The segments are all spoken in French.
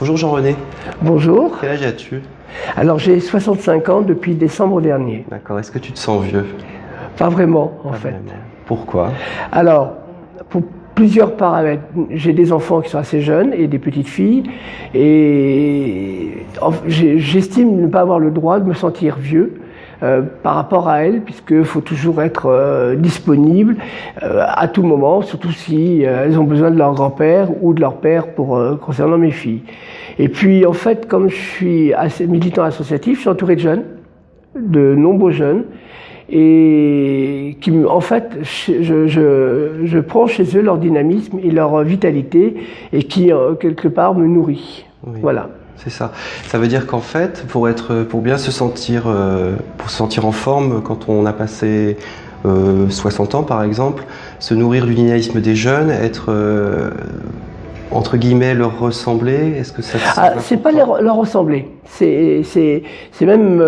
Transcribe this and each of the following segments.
Bonjour Jean-René, Bonjour. quel âge as-tu? Alors j'ai 65 ans depuis décembre dernier. D'accord, est-ce que tu te sens vieux? Pas vraiment en Pas fait. vraiment. Pourquoi? Alors, pour plusieurs paramètres, j'ai des enfants qui sont assez jeunes et des petites filles et j'estime ne pas avoir le droit de me sentir vieux. Par rapport à elles, puisqu'il faut toujours être disponible à tout moment, surtout si elles ont besoin de leur grand-père ou de leur père concernant mes filles. Et puis en fait, comme je suis assez militant associatif, je suis entouré de jeunes, de nombreux jeunes, et qui, en fait, je prends chez eux leur dynamisme et leur vitalité, et qui quelque part me nourrit. Oui. Voilà. C'est ça. Ça veut dire qu'en fait, pour bien se sentir en forme, quand on a passé 60 ans par exemple, se nourrir du dynamisme des jeunes, être entre guillemets leur ressembler, est-ce que ça c'est pas leur ressembler, c'est même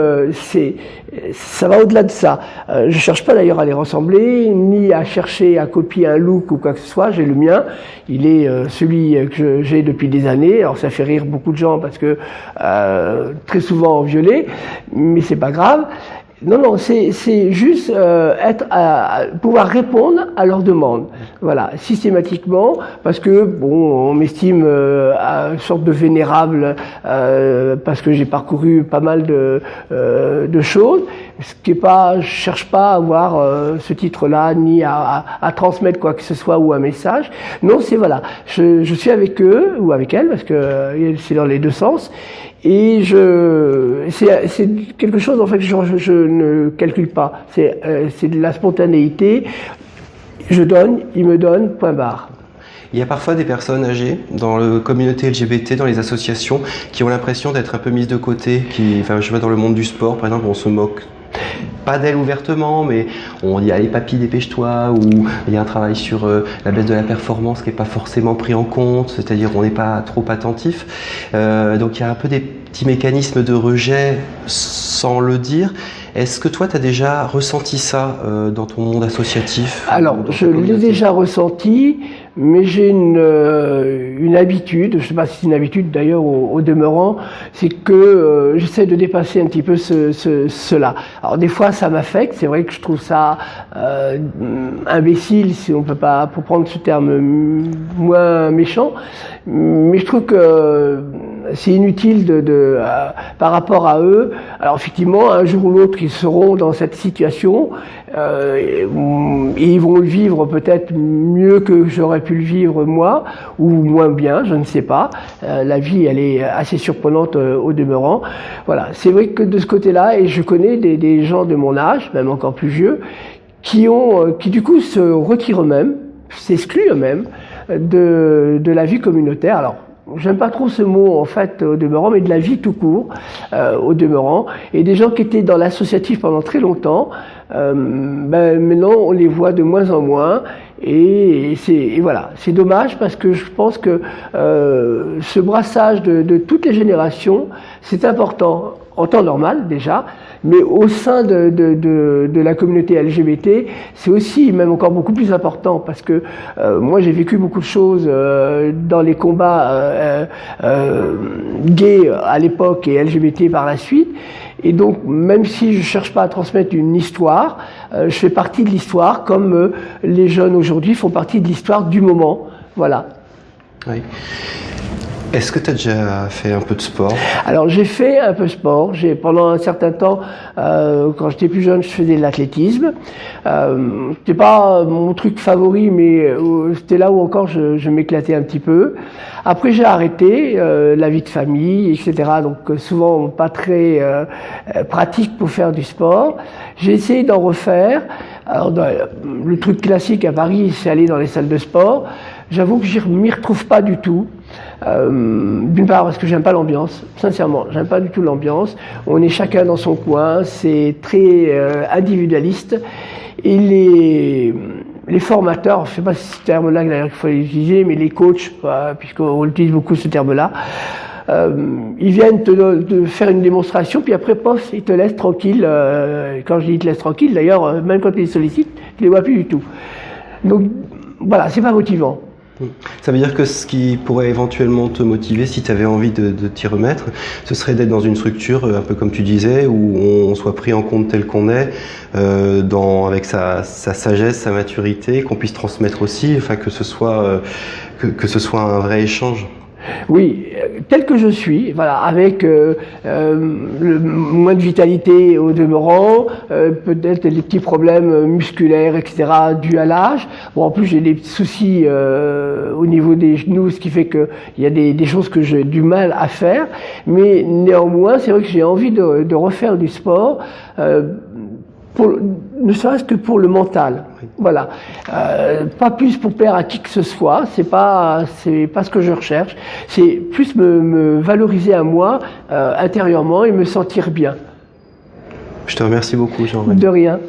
ça va au-delà de ça. Je cherche pas d'ailleurs à les ressembler, ni à chercher à copier un look ou quoi que ce soit. J'ai le mien, il est celui que j'ai depuis des années. Alors ça fait rire beaucoup de gens parce que très souvent en violet, mais c'est pas grave. Non, c'est juste pouvoir répondre à leurs demandes, voilà, systématiquement, parce que bon, on m'estime une sorte de vénérable parce que j'ai parcouru pas mal de choses, ce qui est pas, je cherche pas à avoir ce titre-là ni à transmettre quoi que ce soit ou un message. Non, c'est voilà, je suis avec eux ou avec elles parce que c'est dans les deux sens. Et c'est quelque chose en fait que je ne calcule pas. C'est de la spontanéité. Je donne, il me donne, point barre. Il y a parfois des personnes âgées dans la communauté LGBT, dans les associations, qui ont l'impression d'être un peu mises de côté, enfin, je sais pas, dans le monde du sport, par exemple, on se moque pas d'elle ouvertement, mais on dit allez papy dépêche-toi, ou il y a un travail sur la baisse de la performance qui n'est pas forcément pris en compte, c'est-à-dire on n'est pas trop attentif. Donc il y a un peu des petits mécanismes de rejet sans le dire. Est-ce que toi tu as déjà ressenti ça dans ton monde associatif? Alors je l'ai déjà ressenti, mais j'ai une habitude, je ne sais pas si c'est une habitude d'ailleurs au demeurant, c'est que j'essaie de dépasser un petit peu cela. Alors des fois ça m'affecte, c'est vrai que je trouve ça imbécile, si on peut pas, pour prendre ce terme moins méchant, mais je trouve que c'est inutile par rapport à eux. Alors effectivement, un jour ou l'autre, ils seront dans cette situation et ils vont le vivre peut-être mieux que j'aurais pu le vivre moi, ou moins bien, je ne sais pas. La vie, elle est assez surprenante au demeurant. Voilà, c'est vrai que de ce côté-là, et je connais des gens de mon âge, même encore plus vieux, qui du coup se retirent eux-mêmes, s'excluent eux-mêmes de la vie communautaire. Alors, j'aime pas trop ce mot en fait au demeurant, mais de la vie tout court au demeurant. Et des gens qui étaient dans l'associatif pendant très longtemps, maintenant on les voit de moins en moins. Et voilà, c'est dommage parce que je pense que ce brassage de toutes les générations, c'est important en temps normal déjà, mais au sein de la communauté LGBT, c'est aussi même encore beaucoup plus important parce que moi j'ai vécu beaucoup de choses dans les combats gays à l'époque et LGBT par la suite. Et donc, même si je cherche pas à transmettre une histoire, je fais partie de l'histoire comme les jeunes aujourd'hui font partie de l'histoire du moment. Voilà. Oui. Est-ce que tu as déjà fait un peu de sport? Alors j'ai fait un peu de sport. Pendant un certain temps, quand j'étais plus jeune, je faisais de l'athlétisme. C'était pas mon truc favori, mais c'était là où encore je m'éclatais un petit peu. Après j'ai arrêté la vie de famille, etc. Donc souvent pas très pratique pour faire du sport. J'ai essayé d'en refaire. Alors le truc classique à Paris, c'est aller dans les salles de sport. J'avoue que je m'y retrouve pas du tout. D'une part parce que j'aime pas l'ambiance, sincèrement, j'aime pas du tout l'ambiance. On est chacun dans son coin, c'est très individualiste. Et les formateurs, je sais pas si c'est ce terme-là d'ailleurs qu'il faut utiliser, mais les coachs, puisqu'on utilise beaucoup ce terme-là, ils viennent te faire une démonstration, puis après, pof, ils te laissent tranquille. Quand je dis ils te laissent tranquille, d'ailleurs, même quand ils les sollicitent, tu les vois plus du tout. Donc voilà, c'est pas motivant. Ça veut dire que ce qui pourrait éventuellement te motiver, si tu avais envie de t'y remettre, ce serait d'être dans une structure, un peu comme tu disais, où on soit pris en compte tel qu'on est, avec sa sagesse, sa maturité, qu'on puisse transmettre aussi, enfin que ce soit un vrai échange. Oui, tel que je suis, voilà, avec moins de vitalité au demeurant, peut-être des petits problèmes musculaires, etc., dus à l'âge. Bon, en plus j'ai des petits soucis au niveau des genoux, ce qui fait qu'il y a des choses que j'ai du mal à faire. Mais néanmoins, c'est vrai que j'ai envie de refaire du sport. Ne serait-ce que pour le mental, voilà. Pas plus pour plaire à qui que ce soit, c'est pas ce que je recherche. C'est plus me valoriser à moi intérieurement et me sentir bien. Je te remercie beaucoup, Jean. De rien.